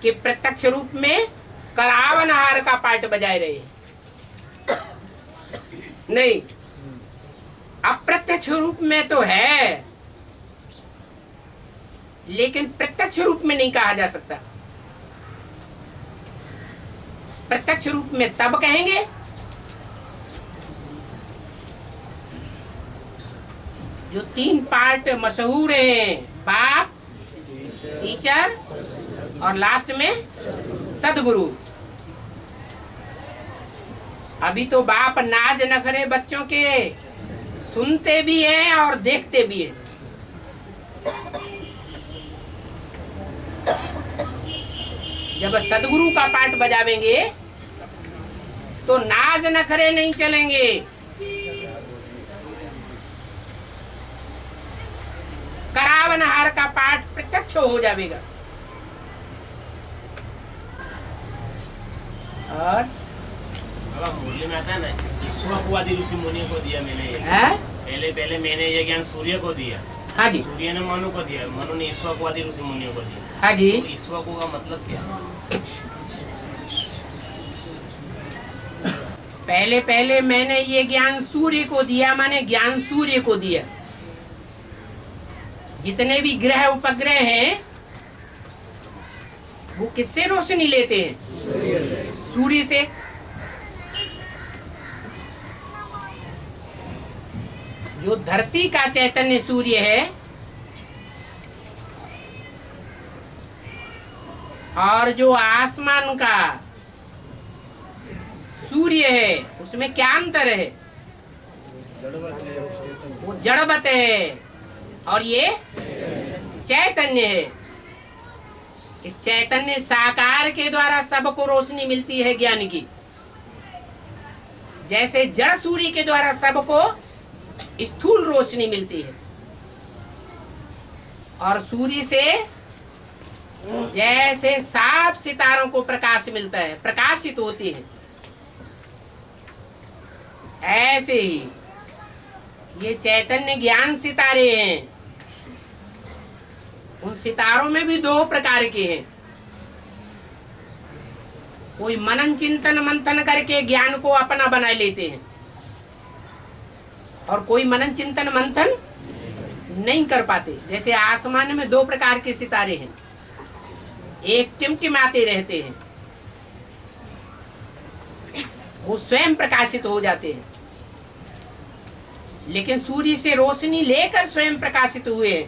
कि प्रत्यक्ष रूप में करावनहार का पाठ बजाए रहे हैं, नहीं। अप्रत्यक्ष रूप में तो है, लेकिन प्रत्यक्ष रूप में नहीं कहा जा सकता। प्रत्यक्ष रूप में तब कहेंगे जो 3 पार्ट मशहूर हैं, बाप, टीचर और लास्ट में सदगुरु। अभी तो बाप नाज नखरे बच्चों के सुनते भी हैं और देखते भी हैं। जब सदगुरु का पाठ बजावेंगे तो नाज नखरे नहीं चलेंगे। करावनहार का पाठ प्रत्यक्ष हो जाएगा। और बाबा मुरली में आता है ना, ईश्वरवादी ऋषि मुनियों को दिया मैंने ये। पहले मैंने ये ज्ञान सूर्य को दिया। हाँ जी। सूर्य ने मनु को दिया, मनु ने ईश्वरवादी ऋषि मुनियों को दिया। हाँ जी। तो ईश्वर को का मतलब क्या है? पहले मैंने ये ज्ञान सूर्य को दिया, माने ज्ञान सूर्य को दिया। जितने भी ग्रह उपग्रह हैं वो किससे रोशनी लेते हैं? सूर्य से। जो धरती का चैतन्य सूर्य है और जो आसमान का सूर्य है, उसमें क्या अंतर है? वो जड़वत है और ये चैतन्य है। इस चैतन्य साकार के द्वारा सबको रोशनी मिलती है ज्ञान की। जैसे जड़ सूर्य के द्वारा सबको स्थूल रोशनी मिलती है, और सूर्य से जैसे साफ सितारों को प्रकाश मिलता है, प्रकाशित होती है, ऐसे ही ये चैतन्य ज्ञान सितारे हैं। उन सितारों में भी 2 प्रकार के हैं। कोई मनन चिंतन मंथन करके ज्ञान को अपना बना लेते हैं, और कोई मनन चिंतन मंथन नहीं कर पाते। जैसे आसमान में 2 प्रकार के सितारे हैं, एक टिमटिमाते रहते हैं, वो स्वयं प्रकाशित हो जाते हैं, लेकिन सूर्य से रोशनी लेकर स्वयं प्रकाशित हुए हैं।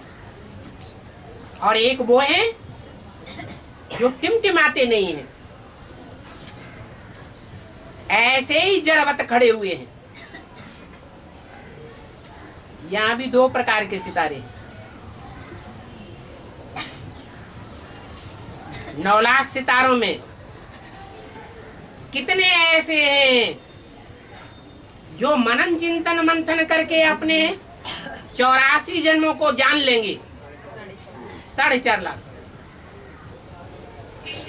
और एक वो है जो टिमटिमाते नहीं हैं, ऐसे ही जड़वत खड़े हुए हैं। यहां भी 2 प्रकार के सितारे हैं। 9 लाख सितारों में कितने ऐसे हैं जो मनन चिंतन मंथन करके अपने 84 जन्मों को जान लेंगे, 4.5 लाख।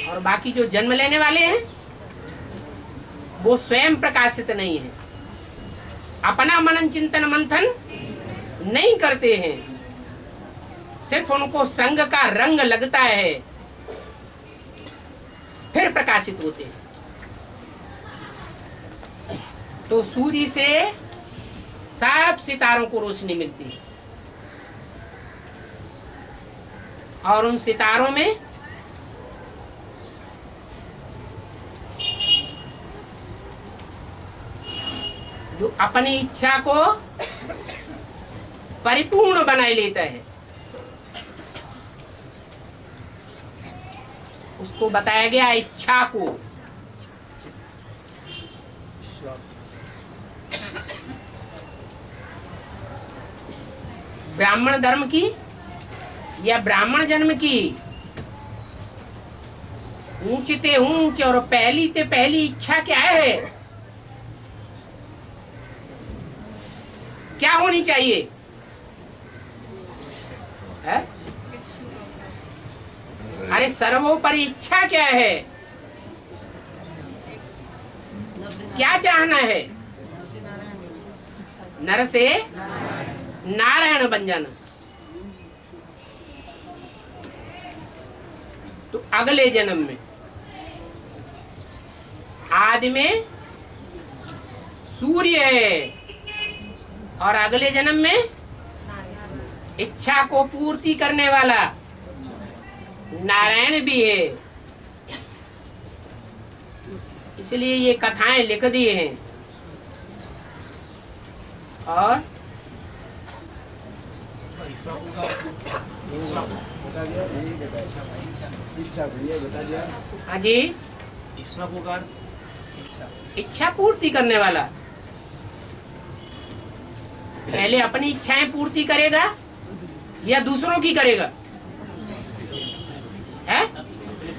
और बाकी जो जन्म लेने वाले हैं वो स्वयं प्रकाशित नहीं है, अपना मनन चिंतन मंथन नहीं करते हैं, सिर्फ उनको संग का रंग लगता है, फिर प्रकाशित होते हैं। तो सूर्य से सब सितारों को रोशनी मिलती है, और उन सितारों में जो अपनी इच्छा को परिपूर्ण बनाए लेता है, उसको बताया गया इच्छा को। ब्राह्मण धर्म की या ब्राह्मण जन्म की ऊंच ते ऊंच और पहली ते पहली इच्छा क्या है, क्या होनी चाहिए है? अरे सर्वोपरि इच्छा क्या है, क्या चाहना है? नर से नारायण बन जाना। तो अगले जन्म में आदि में सूर्य है, और अगले जन्म में इच्छा को पूर्ति करने वाला नारायण भी है। इसलिए ये कथाएं लिख दी हैं। और बता दिया, इच्छा ये बता दिया। हाँ जी, इच्छा पूर्ति करने वाला पहले अपनी इच्छाएं पूर्ति करेगा या दूसरों की करेगा? है?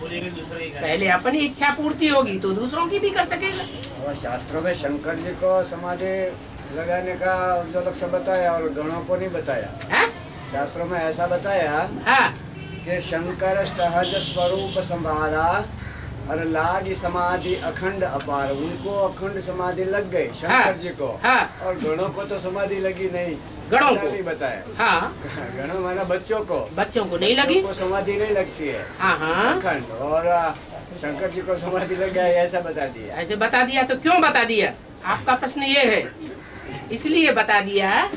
पहले अपनी इच्छा पूर्ति होगी तो दूसरों की भी कर सकेगा। और शास्त्रों में शंकर जी को समाधि लगाने का जो लक्ष्य बताया और गणों को नहीं बताया। है? शास्त्रों में ऐसा बताया हाँ, कि शंकर सहज स्वरूप संभाला और लागी समाधि अखंड अपार। उनको अखंड समाधि लग गई शंकर जी को। हाँ। और गणों को तो समाधि लगी नहीं, गणों ऐसा को नहीं बताया। हाँ, गणों माना बच्चों को को नहीं लगी। बच्चों को समाधि नहीं लगती है हाँ हाँ, अखंड, और शंकर जी को समाधि लग गया ऐसा बता दिया। ऐसे बता दिया। तो क्यों बता दिया? आपका प्रश्न ये है, इसलिए बता दिया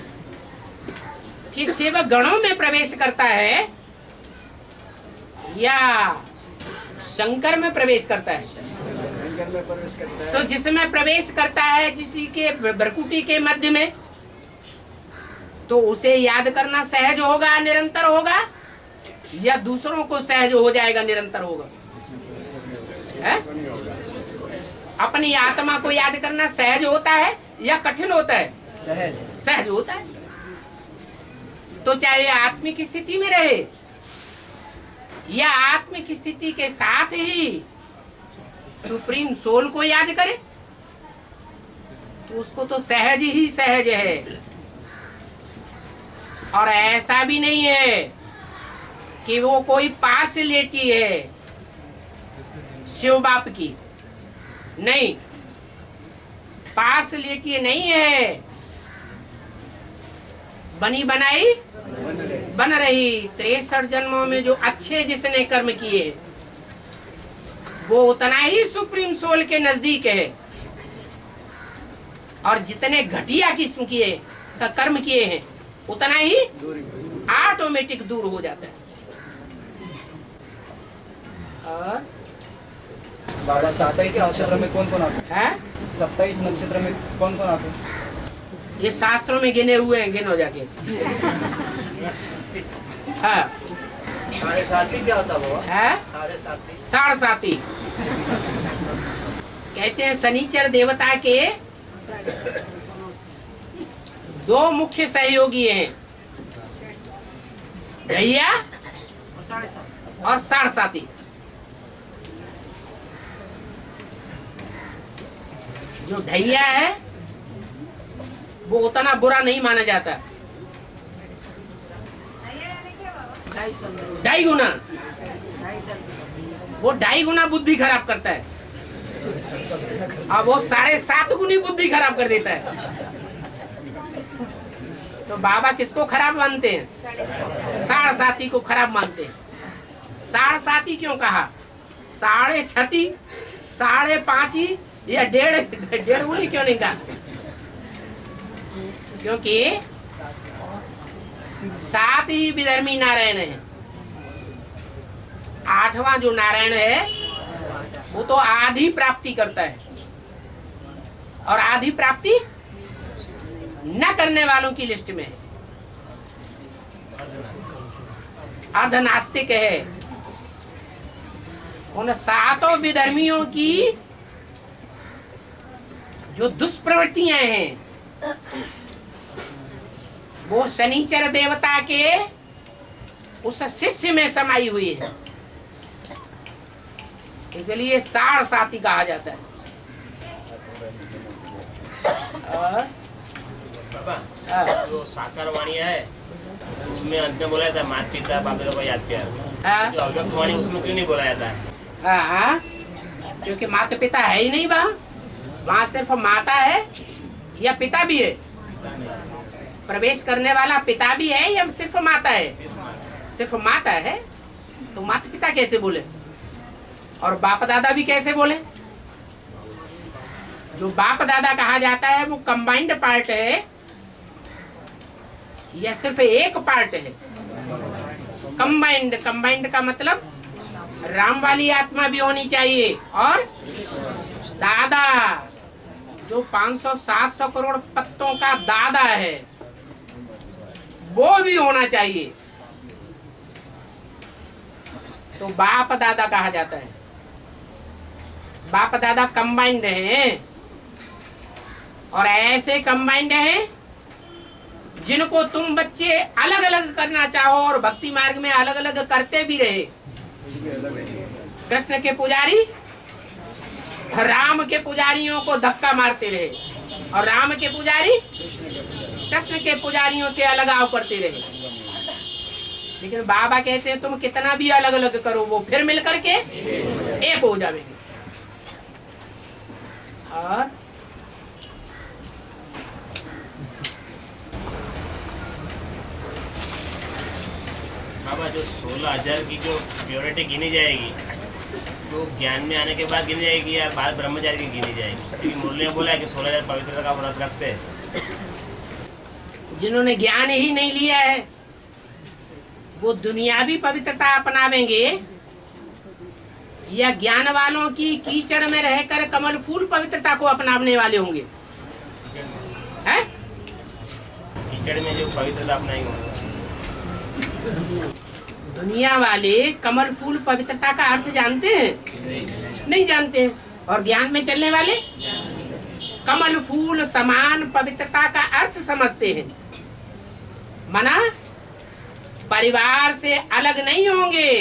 कि सेवक गणों में प्रवेश करता है या शंकर में प्रवेश करता है। शंकर में प्रवेश करता है। तो जिसमें प्रवेश करता है किसी के भ्रकुटी के मध्य में, तो उसे याद करना सहज होगा, निरंतर होगा, या दूसरों को सहज हो जाएगा, निरंतर होगा? है? अपनी आत्मा को याद करना सहज होता है या कठिन होता है? सहज होता है। तो चाहे आत्मिक स्थिति में रहे या आत्मिक स्थिति के साथ ही सुप्रीम सोल को याद करे, तो उसको तो सहज ही सहज है। और ऐसा भी नहीं है कि वो कोई पार्शियलिटी है शिव बाप की, नहीं, पार्शियलिटी नहीं है। बनी बनाई बन रही। 63 जन्मों में जो अच्छे जिसने कर्म किए वो उतना ही सुप्रीम सोल के नजदीक है, और जितने घटिया किस्म किए कर्म किए हैं उतना ही ऑटोमेटिक दूर हो जाता है। और बाबा 27 नक्षत्र में कौन कौन आते है हैं? 27 नक्षत्र में कौन कौन आते हैं? ये शास्त्रों में गिने हुए हैं, गिनो जाके। हाँ 7.5 क्या होता है बाबा? है 7.5 साढ़ साती कहते हैं। शनिचर देवता के दो मुख्य सहयोगी हैं, ढैया और साढ़ साती। जो ढैया है वो उतना बुरा नहीं माना जाता, 2.5 गुना, वो 2.5 गुना बुद्धि खराब करता है और वो 7.5 गुनी बुद्धि खराब कर देता है। तो बाबा किसको खराब मानते हैं? साढ़ साती को खराब मानते हैं। साढ़ साती क्यों कहा? 6.5, 5.5 या 1.5 गुनी क्यों नहीं कहा? क्योंकि 7 ही विधर्मी नारायण है, 8वां जो नारायण है वो तो आधी प्राप्ति करता है, और आधी प्राप्ति न करने वालों की लिस्ट में है, अर्धनास्तिक है। उन 7 विधर्मियों की जो दुष्प्रवृत्तियां हैं वो शनिचर देवता के उस शिष्य में समाई हुई है, इसलिए साढ़ साती कहा जाता है। और बाबा जो साकार वाणी है उसमें अंत में बोला जाता है माता पिता बाप दादा को याद किया, जो अव्यक्त वाणी उसमें क्यों नहीं बोला जाता है? हाँ, क्योंकि माता पिता है ही नहीं वहाँ सिर्फ माता है या पिता भी है? प्रवेश करने वाला पिता भी है या सिर्फ माता है? सिर्फ माता है, तो माता पिता कैसे बोले? और बाप दादा भी कैसे बोले? जो बाप दादा कहा जाता है वो कंबाइंड पार्ट है या सिर्फ एक पार्ट है? कंबाइंड का मतलब राम वाली आत्मा भी होनी चाहिए, और दादा जो 500-700 करोड़ पत्तों का दादा है वो भी होना चाहिए, तो बाप दादा कहा जाता है। बाप दादा कंबाइंड हैं, और ऐसे कंबाइंड हैं जिनको तुम बच्चे अलग अलग करना चाहो और भक्ति मार्ग में अलग अलग करते भी रहे। कृष्ण के पुजारी राम के पुजारियों को धक्का मारते रहे, और राम के पुजारी कृष्ण के पुजारियों से अलगाव करते रहे। लेकिन बाबा कहते हैं तुम कितना भी अलग अलग करो वो फिर मिल करके एक हो जाएंगे। और बाबा जो 16,000 की जो प्योरिटी गिनी जाएगी तो ज्ञान में आने के बाद गिनी जाएगी या बाद ब्रह्मचारी की गिनी जाएगी? क्योंकि मुरली में बोला है कि 16,000 पवित्रता का व्रत रखते हैं। जिन्होंने ज्ञान ही नहीं लिया है वो दुनियावी पवित्रता अपनावेंगे या ज्ञान वालों की कीचड़ में रहकर कमल फूल पवित्रता को अपनाने वाले होंगे? हैं? कीचड़ में जो पवित्रता अपनाएंगे दुनिया वाले कमल फूल पवित्रता का अर्थ जानते हैं? नहीं जानते हैं। और ज्ञान में चलने वाले कमल फूल समान पवित्रता का अर्थ समझते हैं। मना परिवार से अलग नहीं होंगे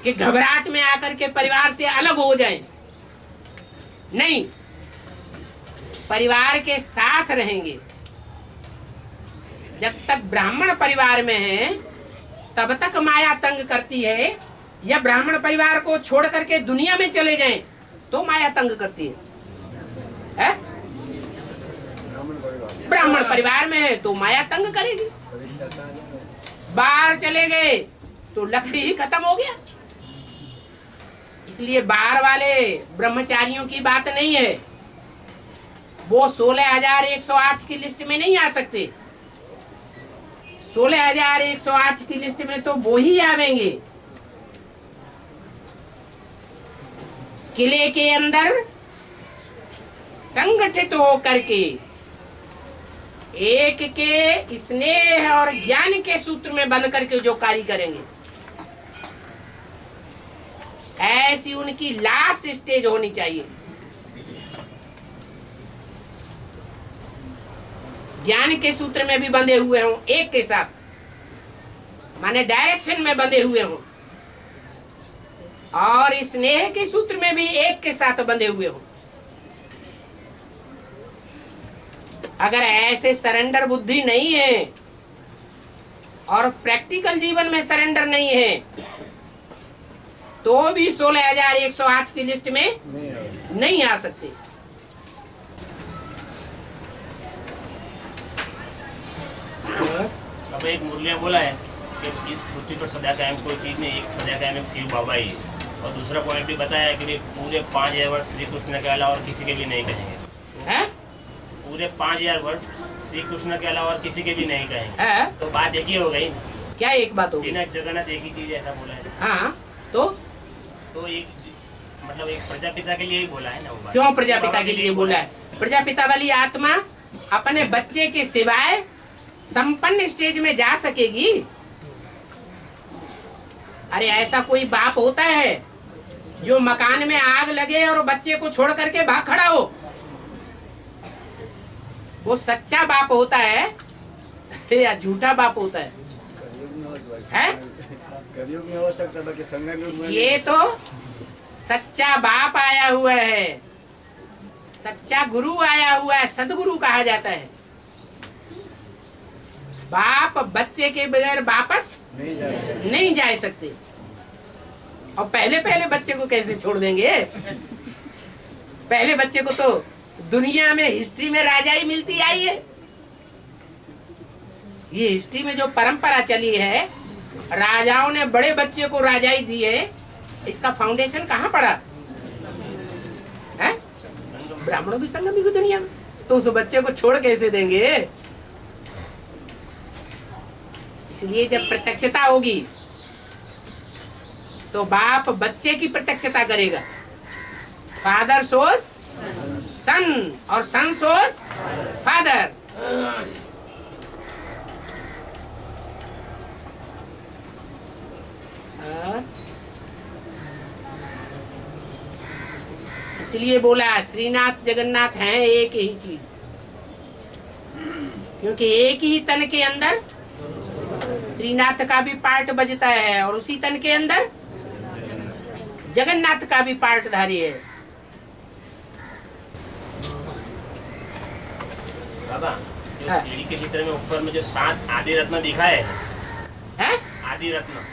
कि घबराहट में आकर के परिवार से अलग हो जाएं। नहीं, परिवार के साथ रहेंगे। जब तक ब्राह्मण परिवार में है तब तक माया तंग करती है, या ब्राह्मण परिवार को छोड़ करके दुनिया में चले जाएं तो माया तंग करती है? ब्राह्मण परिवार में है तो माया तंग करेगी। बाहर चले गए तो लक्ष्य ही खत्म हो गया। इसलिए बाहर वाले ब्रह्मचारियों की बात नहीं है, वो 16,108 की लिस्ट में नहीं आ सकते। 16,108 की लिस्ट में तो वो ही आवेंगे। किले के अंदर संगठित होकर के एक के स्नेह और ज्ञान के सूत्र में बंध करके जो कार्य करेंगे, ऐसी उनकी लास्ट स्टेज होनी चाहिए। ज्ञान के सूत्र में भी बंधे हुए हों एक के साथ, माने डायरेक्शन में बंधे हुए हों, और स्नेह के सूत्र में भी एक के साथ बंधे हुए हों। अगर ऐसे सरेंडर बुद्धि नहीं है और प्रैक्टिकल जीवन में सरेंडर नहीं है, तो भी 16,108 की लिस्ट में नहीं आ सकते। अब एक मुरलिया बोला है कि इस पृथ्वी पर सदा कायम कोई चीज नहीं, एक सदा कायम एक शिव बाबा ही है। और दूसरा पॉइंट भी बताया है कि पूरे 5,000 वर्ष श्री कृष्ण के अलावा और किसी के भी नहीं कहेंगे। है? पूरे 5,000 वर्ष श्री कृष्ण के अलावा और किसी के भी नहीं कहेंगे। है? तो बात एक ही हो गई। क्या एक बात होगी? जगन्नाथ एक ही चीज ऐसा बोला है। हाँ, तो एक मतलब एक प्रजापिता के लिए ही बोला है ना वो बात। क्यों प्रजापिता के लिए बोला है? प्रजापिता वाली आत्मा अपने बच्चे के सिवाय संपन्न स्टेज में जा सकेगी? अरे ऐसा कोई बाप होता है जो मकान में आग लगे और बच्चे को छोड़ करके भाग खड़ा हो? वो सच्चा बाप होता है या झूठा बाप होता है? कलयुग में हो सकता है, बाकी संगम युग में ये तो सच्चा बाप आया हुआ है, सच्चा गुरु आया हुआ है, सदगुरु कहा जाता है। बाप बच्चे के बगैर वापस नहीं जा सकते। और पहले बच्चे को कैसे छोड़ देंगे? पहले बच्चे को तो दुनिया में हिस्ट्री में राजाई मिलती आई है। ये हिस्ट्री में जो परंपरा चली है, राजाओं ने बड़े बच्चे को राजाई दी है, इसका फाउंडेशन कहाँ पड़ा है? ब्राह्मणों की संगम की दुनिया में। तो उस बच्चे को छोड़ कैसे देंगे? इसलिए जब प्रत्यक्षता होगी तो बाप बच्चे की प्रत्यक्षता करेगा। फादर सोस सन और सन सोस फादर। इसलिए बोला श्रीनाथ जगन्नाथ हैं एक ही चीज, क्योंकि एक ही तन के अंदर श्रीनाथ का भी पार्ट बजता है और उसी तन के अंदर जगन्नाथ का भी पार्ट धारी है। बाबा, जो सीढ़ी के भीतर में ऊपर में जो 7 आदि रत्न दिखाए हैं? आदि रत्न।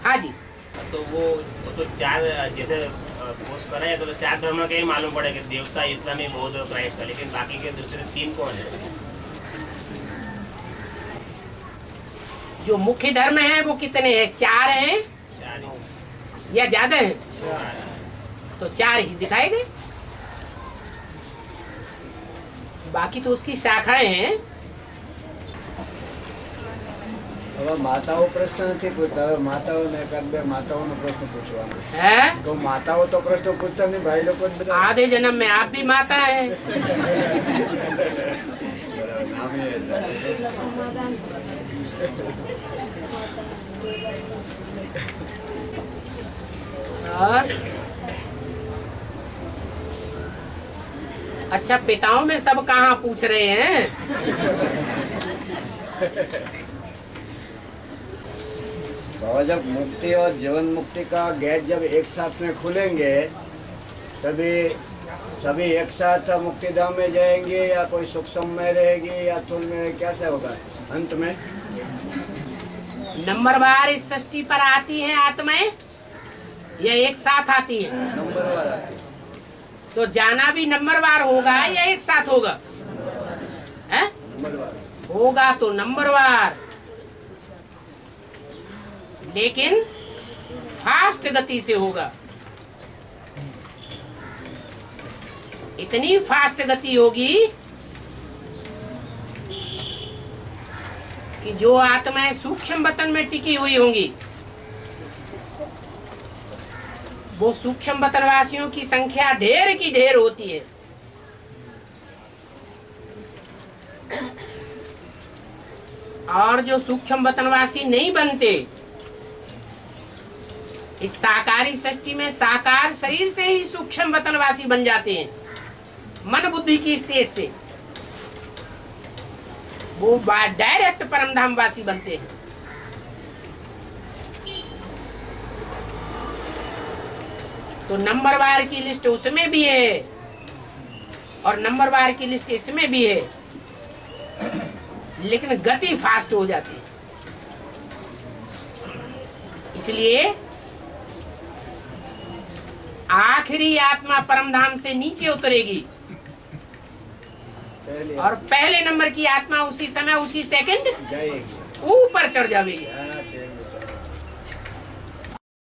हाँ जी। तो वो तो 4 जैसे पोस्ट करे है तो 4 धर्म के ही मालूम पड़ेगा, देवता, इस्लामी, बौद्ध, क्राइस्ट का। लेकिन बाकी के दूसरे 3 कौन है? जो मुख्य धर्म है वो कितने हैं? 4 हैं 4 या ज्यादा है? तो 4 ही दिखाए गए, बाकी तो उसकी शाखाएं हैं। હવે માતાઓ પ્રશ્ન નથી પૂછતા, હવે માતાઓને એકાદ બે માતાઓનો પ્રશ્ન પૂછવાનો है? તો માતાઓ તો પ્રશ્ન પૂછતા નહીં, ભાઈ લોકો જ બધા आधे जन्म में आप भी माता है। નામ એ હતા। और अच्छा, पिताओं में सब कहाँ पूछ रहे हैं? तो जब मुक्ति और जीवन मुक्ति का गेट जब एक साथ में खुलेंगे तभी सभी एक साथ मुक्तिधाम में जाएंगे, या कोई सूक्ष्म में रहेगी या तुल में, कैसे होगा अंत में? नंबरवार इस सृष्टि पर आती हैं आत्माएं, ये एक साथ आती हैं। नंबरवार आती है। तो जाना भी नंबरवार होगा या एक साथ होगा? है? नंबरवार होगा तो नंबरवार, लेकिन फास्ट गति से होगा। इतनी फास्ट गति होगी कि जो आत्माएं सूक्ष्म वतन में टिकी हुई होंगी, वो सूक्ष्म वतनवासियों की संख्या ढेर की ढेर होती है। और जो सूक्ष्म वतनवासी नहीं बनते, इस साकारी सृष्टि में साकार शरीर से ही सूक्ष्म वतनवासी बन जाते हैं, मन बुद्धि की स्टेज से वो डायरेक्ट परमधामवासी बनते हैं। तो नंबरवार की लिस्ट उसमें भी है और नंबरवार की लिस्ट इसमें भी है, लेकिन गति फास्ट हो जाती है। इसलिए आखिरी आत्मा परमधाम से नीचे उतरेगी और पहले नंबर की आत्मा उसी समय उसी सेकंड जाएगी, ऊपर चढ़ जाएगी।